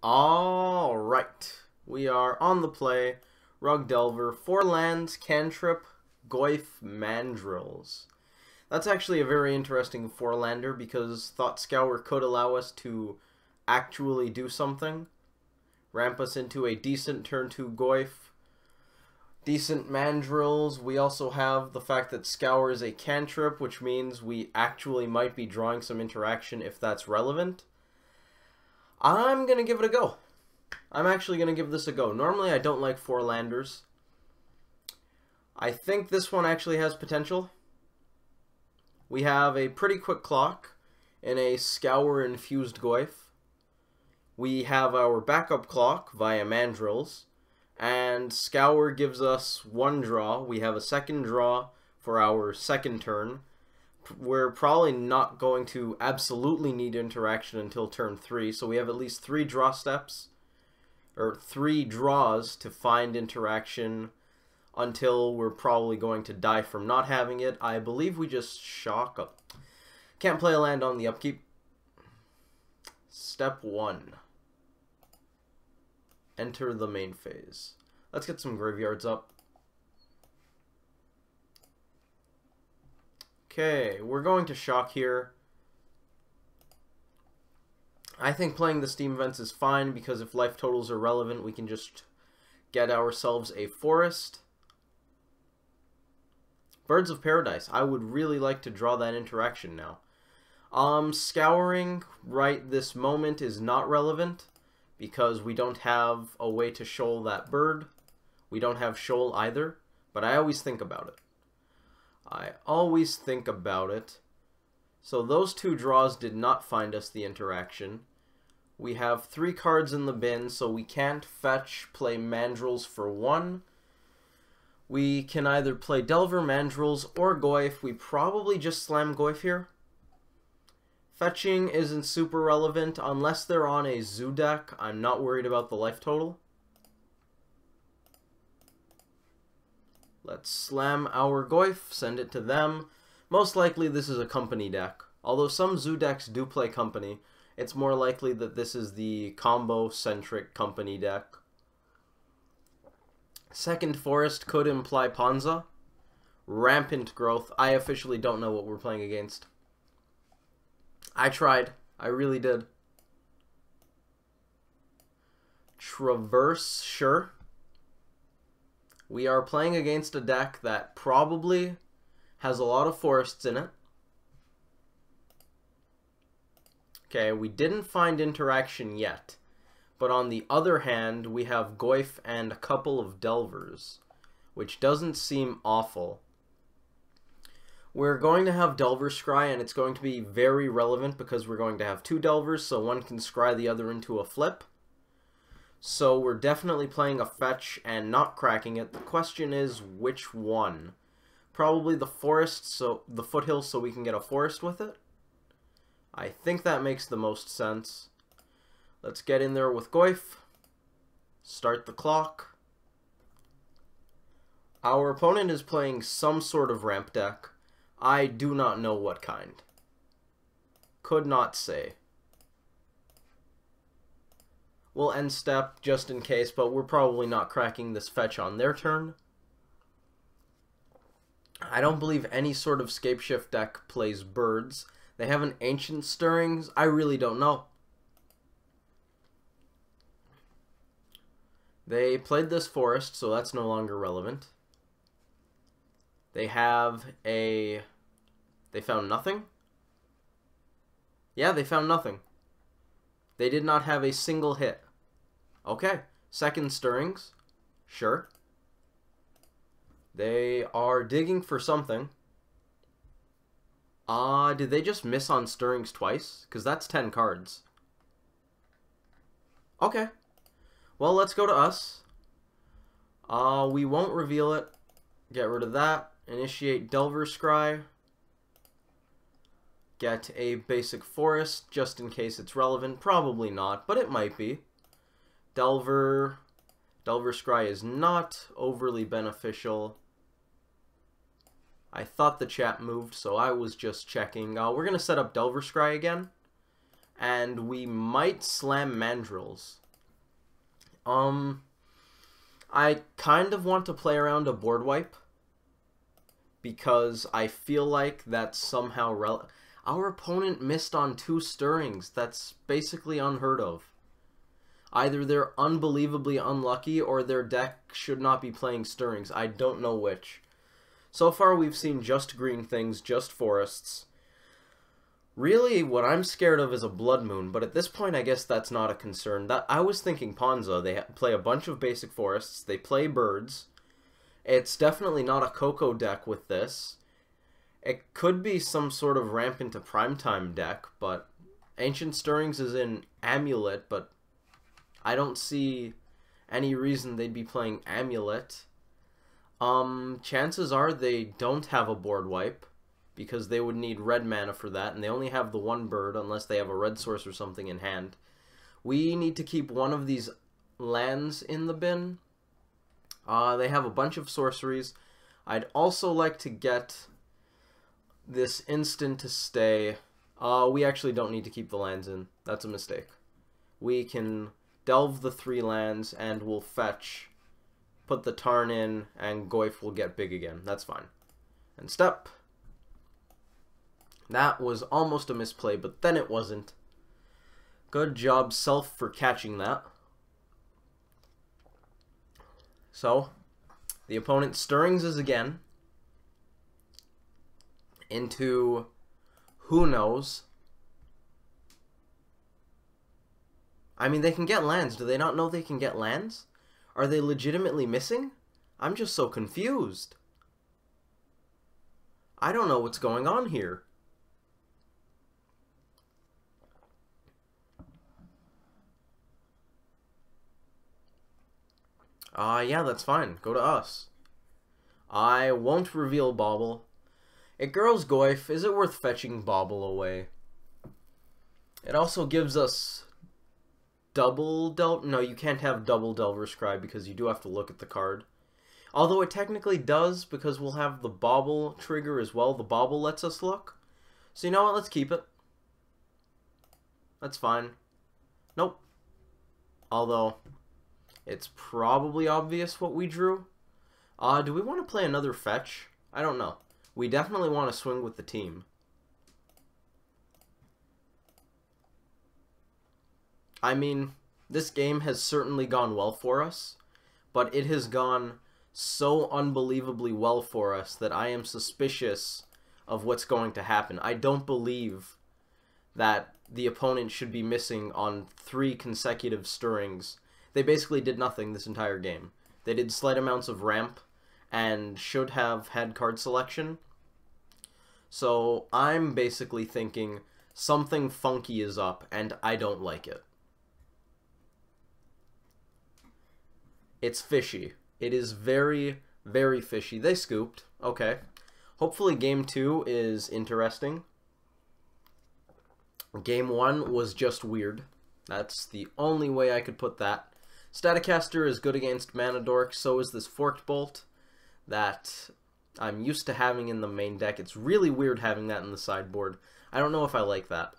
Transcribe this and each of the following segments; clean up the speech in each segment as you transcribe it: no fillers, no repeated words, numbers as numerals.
Alright, we are on the play. Rug Delver, 4 lands, cantrip, Goyf, Mandrills. That's actually a very interesting 4-lander because Thought Scour could allow us to actually do something. Ramp us into a decent turn 2 Goyf, decent Mandrills. We also have the fact that Scour is a cantrip, which means we actually might be drawing some interaction if that's relevant. I'm going to give it a go. I'm actually going to give this a go. Normally I don't like 4-landers. I think this one actually has potential. We have a pretty quick clock in a Scour-infused Goyf. We have our backup clock via Mandrills. And Scour gives us 1 draw. We have a second draw for our second turn. We're probably not going to absolutely need interaction until turn 3, so we have at least 3 draw steps, or 3 draws to find interaction until we're probably going to die from not having it. I believe we just shock up. Can't play a land on the upkeep. Step 1. Enter the main phase. Let's get some graveyards up. Okay, we're going to shock here. I think playing the Steam events is fine because if life totals are relevant, we can just get ourselves a forest. Birds of Paradise. I would really like to draw that interaction now. Scouring right this moment is not relevant because we don't have a way to shoal that bird. We don't have shoal either, but I always think about it. So those 2 draws did not find us the interaction. We have 3 cards in the bin, so we can't fetch, play Mandrills for 1. We can either play Delver, Mandrills, or Goyf. We probably just slam Goyf here. Fetching isn't super relevant unless they're on a zoo deck. I'm not worried about the life total. Let's slam our Goyf, send it to them. Most likely this is a company deck. Although some zoo decks do play company, it's more likely that this is the combo-centric company deck. Second forest could imply Ponza. Rampant growth. I officially don't know what we're playing against. I tried. I really did. Traverse, sure. We are playing against a deck that probably has a lot of forests in it. Okay, we didn't find interaction yet. But on the other hand, we have Goyf and a couple of Delvers, which doesn't seem awful. We're going to have Delver Scry, and it's going to be very relevant because we're going to have 2 Delvers, so one can scry the other into a flip. So we're definitely playing a fetch and not cracking it. The question is which one? Probably the forest, so the foothills, so we can get a forest with it. I think that makes the most sense. Let's get in there with Goyf. Start the clock. Our opponent is playing some sort of ramp deck. I do not know what kind. Could not say. We'll end step just in case, but we're probably not cracking this fetch on their turn. I don't believe any sort of Scapeshift deck plays birds. They have an Ancient Stirrings. I really don't know. They played this forest, so that's no longer relevant. They have a... They found nothing? Yeah, they found nothing. They did not have a single hit. Okay, second Stirrings. Sure. They are digging for something. Did they just miss on Stirrings twice? Because that's 10 cards. Okay. Well, let's go to us. We won't reveal it. Get rid of that. Initiate Delver Scry. Get a basic forest, just in case it's relevant. Probably not, but it might be. Delver Scry is not overly beneficial. I thought the chat moved, so I was just checking. We're going to set up Delver Scry again. And we might slam Mandrills. I kind of want to play around a board wipe because I feel like that's somehow our opponent missed on 2 stirrings. That's basically unheard of. Either they're unbelievably unlucky or their deck should not be playing stirrings. I don't know which. So far we've seen just green things, just forests. Really, what I'm scared of is a Blood Moon, but at this point I guess that's not a concern. I was thinking Ponza. They play a bunch of basic forests, they play birds. It's definitely not a Coco deck with this. It could be some sort of ramp into primetime deck, but Ancient Stirrings is in Amulet, but I don't see any reason they'd be playing Amulet. Chances are they don't have a board wipe, because they would need red mana for that, and they only have the 1 bird unless they have a red source or something in hand. We need to keep one of these lands in the bin. They have a bunch of sorceries. I'd also like to get this instant to stay. We actually don't need to keep the lands in. That's a mistake. We can delve the 3 lands, and we'll fetch, put the Tarn in, and Goyf will get big again. That's fine. And step. That was almost a misplay, but then it wasn't. Good job, Self, for catching that. So, the opponent stirrings is again into who knows. I mean, they can get lands. Do they not know they can get lands? Are they legitimately missing? I'm just so confused. I don't know what's going on here. Yeah, that's fine. Go to us. I won't reveal Bauble. It grows Goyf. Is it worth fetching Bauble away? It also gives us double Delver. No, you can't have double Delver Scribe because you do have to look at the card. Although it technically does because we'll have the Bauble trigger as well. The Bauble lets us look. So you know what? Let's keep it. That's fine. Nope. Although it's probably obvious what we drew. Do we want to play another fetch? I don't know. We definitely want to swing with the team. I mean, this game has certainly gone well for us, but it has gone so unbelievably well for us that I am suspicious of what's going to happen. I don't believe that the opponent should be missing on 3 consecutive stirrings. They basically did nothing this entire game. They did slight amounts of ramp and should have had card selection. So I'm basically thinking something funky is up and I don't like it. It's fishy. It is very, very fishy. They scooped. Okay. Hopefully game 2 is interesting. Game 1 was just weird. That's the only way I could put that. Staticaster is good against Mana Dork, so is this Forked Bolt that I'm used to having in the main deck. It's really weird having that in the sideboard. I don't know if I like that.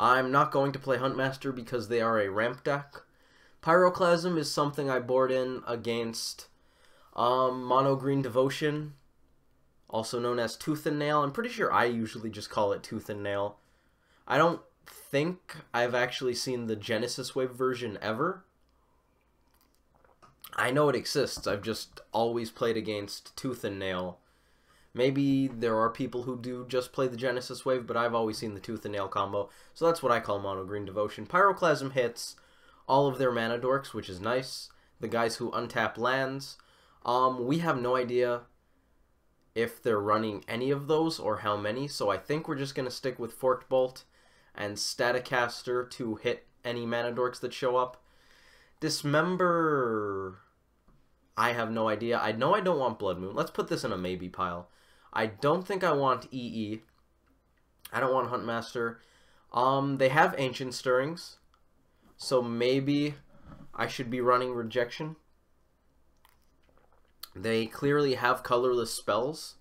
I'm not going to play Huntmaster because they are a ramp deck. Pyroclasm is something I board in against Mono Green Devotion, also known as Tooth and Nail. I'm pretty sure I usually just call it Tooth and Nail. I don't think I've actually seen the Genesis Wave version ever. I know it exists. I've just always played against Tooth and Nail. Maybe there are people who do just play the Genesis Wave, but I've always seen the Tooth and Nail combo. So that's what I call Mono Green Devotion. Pyroclasm hits all of their Mana Dorks, which is nice. The guys who untap lands. We have no idea if they're running any of those or how many, so I think we're just going to stick with Forked Bolt and Staticaster to hit any Mana Dorks that show up. Dismember, I have no idea. I know I don't want Blood Moon. Let's put this in a maybe pile. I don't think I want EE. I don't want Huntmaster. They have Ancient Stirrings, so maybe I should be running Rejection. They clearly have colorless spells.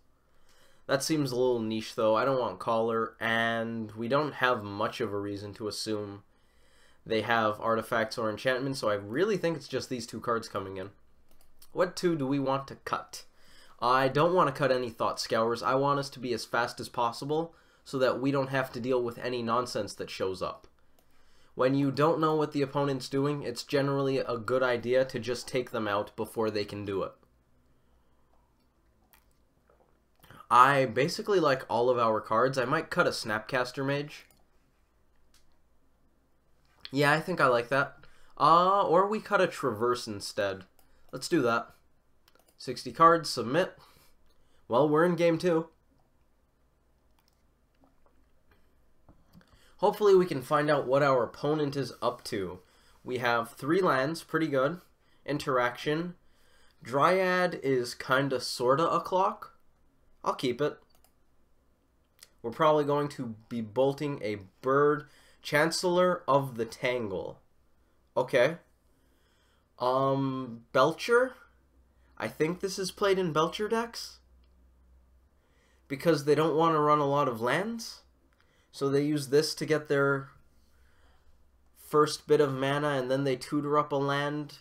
That seems a little niche, though. I don't want Caller, and we don't have much of a reason to assume they have artifacts or enchantments, so I really think it's just these 2 cards coming in. What 2 do we want to cut? I don't want to cut any Thought Scours. I want us to be as fast as possible so that we don't have to deal with any nonsense that shows up. When you don't know what the opponent's doing, it's generally a good idea to just take them out before they can do it. I basically like all of our cards. I might cut a Snapcaster Mage. Yeah, I think I like that. Or we cut a Traverse instead. Let's do that. 60 cards, submit. Well, we're in game 2. Hopefully we can find out what our opponent is up to. We have 3 lands, pretty good. Interaction. Dryad is kinda sorta a clock. I'll keep it. We're probably going to be bolting a bird. Chancellor of the Tangle. Okay. Belcher? I think this is played in Belcher decks. Because they don't want to run a lot of lands. So they use this to get their first bit of mana, and then they tutor up a land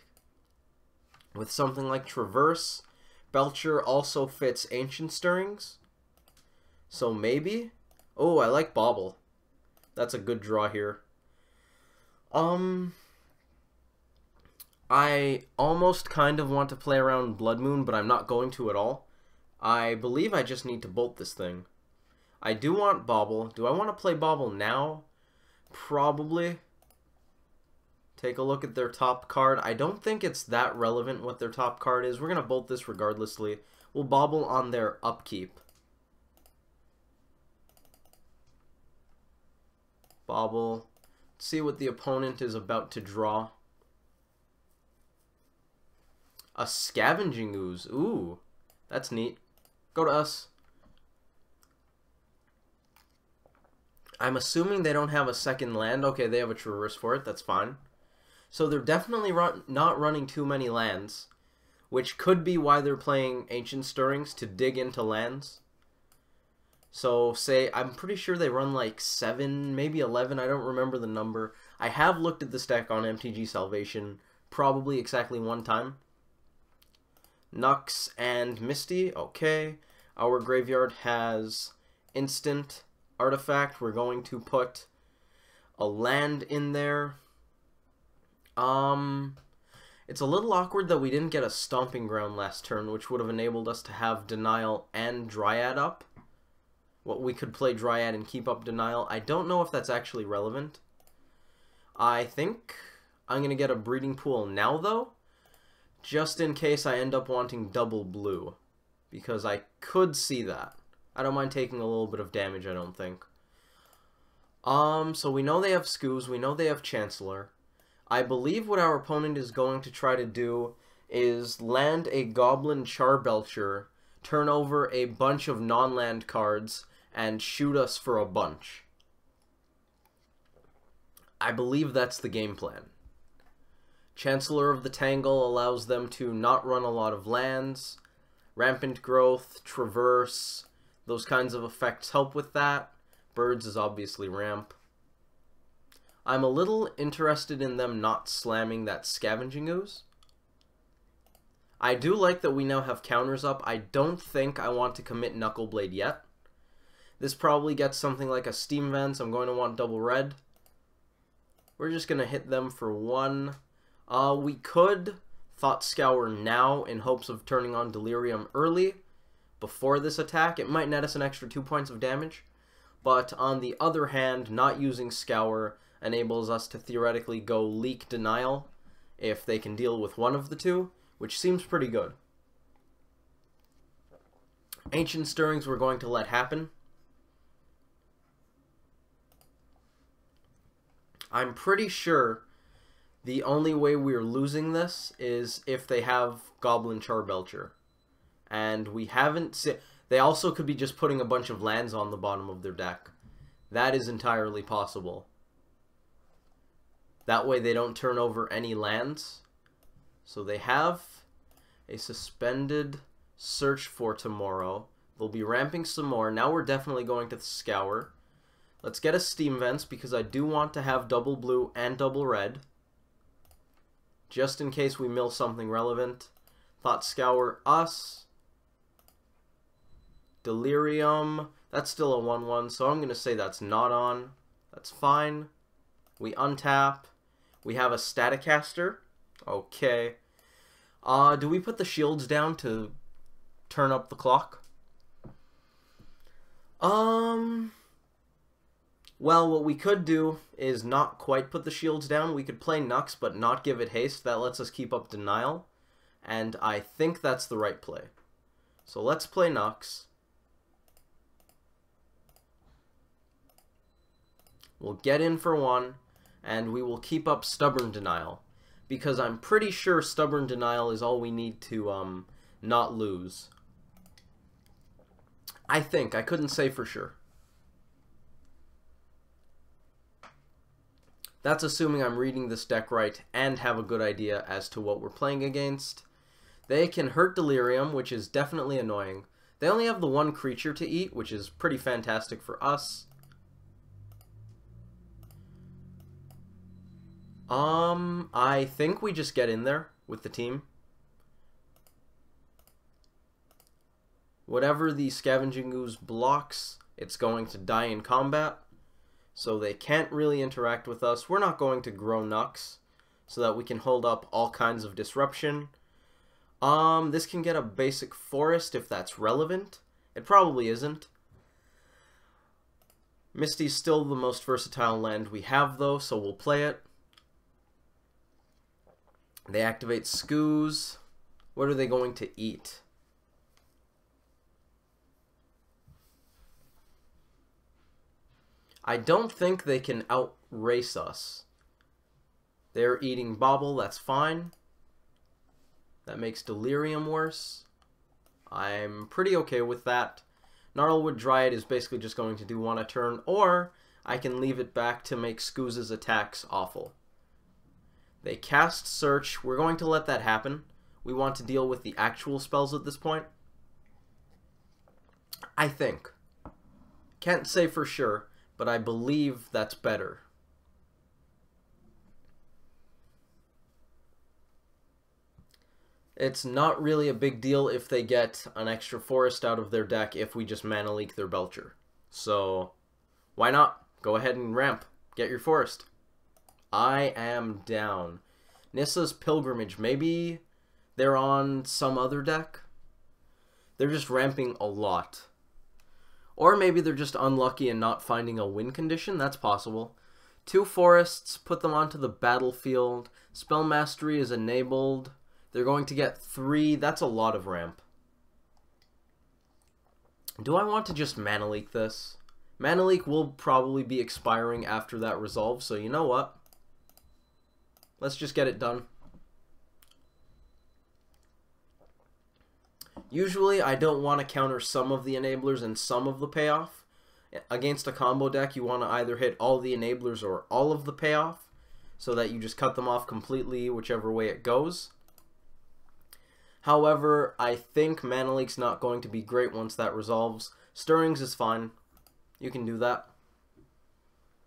with something like Traverse. Belcher also fits Ancient Stirrings. So maybe? Oh, I like Bauble. That's a good draw here. I almost kind of want to play around Blood Moon, but I'm not going to at all. I believe I just need to bolt this thing. I do want Bauble. Do I want to play Bauble now? Probably. Take a look at their top card. I don't think it's that relevant what their top card is. We're going to bolt this regardlessly. We'll Bauble on their upkeep. Bauble. Let's see what the opponent is about to draw. A Scavenging Ooze. Ooh, that's neat. Go to us. I'm assuming they don't have a second land. Okay, they have a Traverse for it. That's fine. So they're definitely not running too many lands, which could be why they're playing Ancient Stirrings to dig into lands. So, say, I'm pretty sure they run like 7, maybe 11, I don't remember the number. I have looked at this deck on MTG Salvation probably exactly 1 time. Nux and Misty, okay. Our graveyard has instant artifact. We're going to put a land in there. It's a little awkward that we didn't get a Stomping Ground last turn, which would have enabled us to have Denial and Dryad up. What we could play Dryad and keep up Denial. I don't know if that's actually relevant. I think I'm going to get a Breeding Pool now, though, just in case I end up wanting double blue, because I could see that. I don't mind taking a little bit of damage, I don't think. So we know they have Scoos, we know they have Chancellor. I believe what our opponent is going to try to do is land a Goblin Charbelcher, turn over a bunch of non-land cards, and shoot us for a bunch. I believe that's the game plan. Chancellor of the Tangle allows them to not run a lot of lands. Rampant Growth, Traverse, those kinds of effects help with that. Birds is obviously ramp. I'm a little interested in them not slamming that Scavenging Ooze. I do like that we now have counters up. I don't think I want to commit Knuckleblade yet. This probably gets something like a Steam Vent, so I'm going to want double red. We're just going to hit them for 1. We could Thought Scour now in hopes of turning on Delirium early before this attack. It might net us an extra 2 points of damage. But on the other hand, not using Scour enables us to theoretically go Leak Denial if they can deal with one of the two, which seems pretty good. Ancient Stirrings we're going to let happen. I'm pretty sure the only way we're losing this is if they have Goblin Charbelcher. And we haven't seen... They also could be just putting a bunch of lands on the bottom of their deck. That is entirely possible. That way they don't turn over any lands. So they have a suspended Search for tomorrow. They'll be ramping some more. Now we're definitely going to Scour. Let's get a Steam Vents because I do want to have double blue and double red. Just in case we mill something relevant. Thought Scour us. Delirium. That's still a 1/1, so I'm going to say that's not on. That's fine. We untap. We have a Staticaster. Okay. Do we put the shields down to turn up the clock? Well, what we could do is not quite put the shields down. We could play Nux, but not give it haste. That lets us keep up denial. And I think that's the right play. So let's play Nux. We'll get in for 1, and we will keep up Stubborn Denial. Because I'm pretty sure Stubborn Denial is all we need to not lose. I think. I couldn't say for sure. That's assuming I'm reading this deck right and have a good idea as to what we're playing against. They can hurt Delirium, which is definitely annoying. They only have the 1 creature to eat, which is pretty fantastic for us. I think we just get in there with the team. Whatever the Scavenging Ooze blocks, it's going to die in combat. So they can't really interact with us. We're not going to grow Nux so that we can hold up all kinds of disruption. This can get a basic forest if that's relevant. It probably isn't. Misty's still the most versatile land we have though, so we'll play it. They activate Skoos. What are they going to eat? I don't think they can outrace us. They're eating Bobble, that's fine. That makes Delirium worse. I'm pretty okay with that. Gnarlwood Dryad is basically just going to do 1 a turn, or I can leave it back to make Skoos' attacks awful. They cast Search. We're going to let that happen. We want to deal with the actual spells at this point. I think. Can't say for sure, but I believe that's better. It's not really a big deal if they get an extra forest out of their deck if we just mana leak their Belcher. So, why not? Go ahead and ramp. Get your forest. I am down. Nissa's Pilgrimage. Maybe they're on some other deck? They're just ramping a lot. Or maybe they're just unlucky and not finding a win condition. That's possible. 2 forests. Put them onto the battlefield. Spell Mastery is enabled. They're going to get 3. That's a lot of ramp. Do I want to just mana leak this? Mana leak will probably be expiring after that resolve, so you know what? Let's just get it done. Usually, I don't want to counter some of the enablers and some of the payoff. Against a combo deck, you want to either hit all the enablers or all of the payoff, so that you just cut them off completely, whichever way it goes. However, I think Mana Leak's not going to be great once that resolves. Stirrings is fine. You can do that.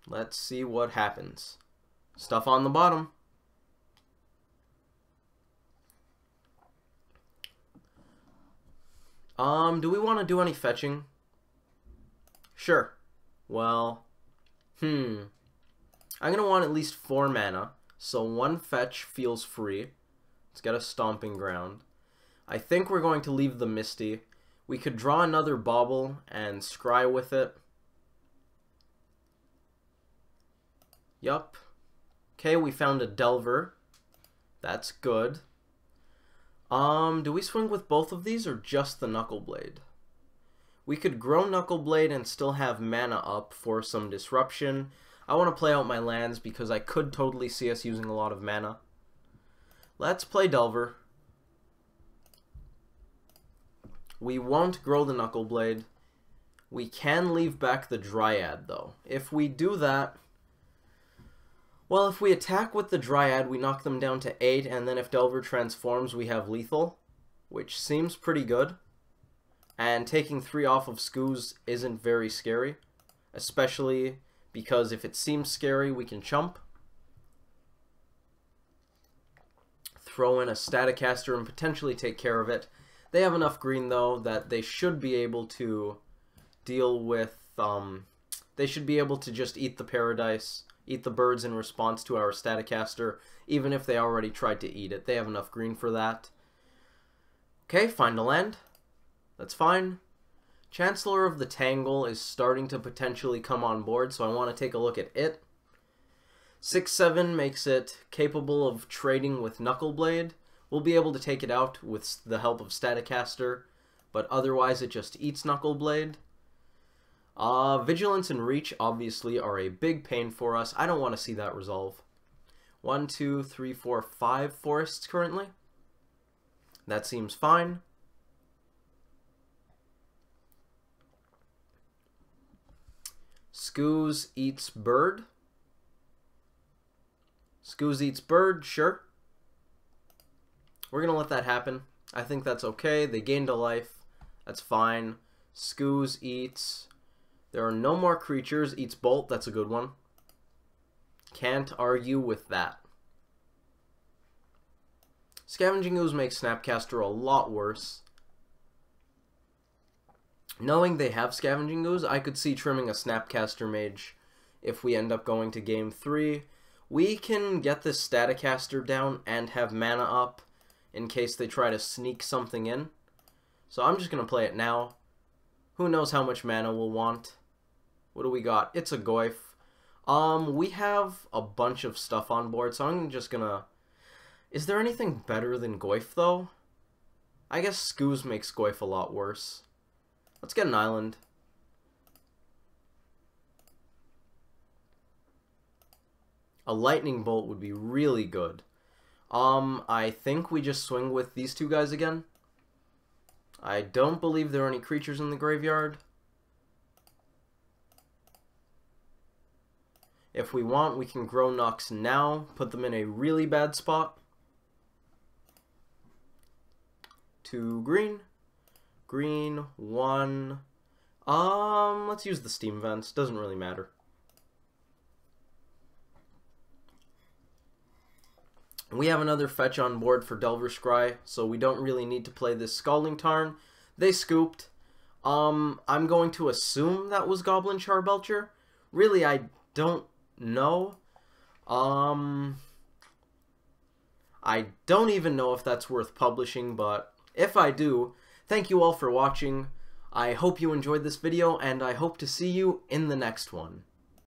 Let's see what happens. Stuff on the bottom. Do we want to do any fetching? Sure. Well, I'm going to want at least 4 mana, so 1 fetch feels free. Let's get a Stomping Ground. I think we're going to leave the Misty. We could draw another Bauble and scry with it. Yup. Okay, we found a Delver. That's good. Do we swing with both of these or just the Knuckleblade? We could grow Knuckleblade and still have mana up for some disruption. I want to play out my lands because I could totally see us using a lot of mana. Let's play Delver. We won't grow the Knuckleblade. We can leave back the Dryad, though. If we do that... Well, if we attack with the Dryad, we knock them down to 8, and then if Delver transforms, we have lethal, which seems pretty good. And taking 3 off of Skoos isn't very scary. especially because if it seems scary, we can chump. Throw in a Staticaster and potentially take care of it. They have enough green, though, that they should be able to deal with... they should be able to just eat the Paradise, eat the birds in response to our Staticaster, even if they already tried to eat it. They have enough green for that. Okay, find a land. That's fine. Chancellor of the Tangle is starting to potentially come on board, so I want to take a look at it. 6/7 makes it capable of trading with Knuckleblade. We'll be able to take it out with the help of Staticaster, but otherwise it just eats Knuckleblade. Vigilance and Reach obviously are a big pain for us. I don't want to see that resolve. 1, 2, 3, 4, 5 forests currently. That seems fine. Skoos eats bird. Skoos eats bird, sure. We're going to let that happen. I think that's okay. They gained a life. That's fine. Skoos eats... There are no more creatures. Eats Bolt. That's a good one. Can't argue with that. Scavenging Ooze makes Snapcaster a lot worse. Knowing they have Scavenging Ooze, I could see trimming a Snapcaster Mage if we end up going to Game 3. We can get this Staticaster down and have mana up in case they try to sneak something in. So I'm just going to play it now. Who knows how much mana we'll want. What do we got? It's a Goyf. We have a bunch of stuff on board, so I'm just going to... Is there anything better than Goyf, though? I guess Skoos makes Goyf a lot worse. Let's get an island. A lightning bolt would be really good. I think we just swing with these two guys again. I don't believe there are any creatures in the graveyard. If we want, we can grow Nux now, put them in a really bad spot. 2 green. Green, 1. Let's use the steam vents. Doesn't really matter. We have another fetch on board for Delver Scry, so we don't really need to play this Scalding Tarn. They scooped. I'm going to assume that was Goblin Charbelcher. Really, I don't know. I don't even know if that's worth publishing, but if I do, thank you all for watching. I hope you enjoyed this video, and I hope to see you in the next one.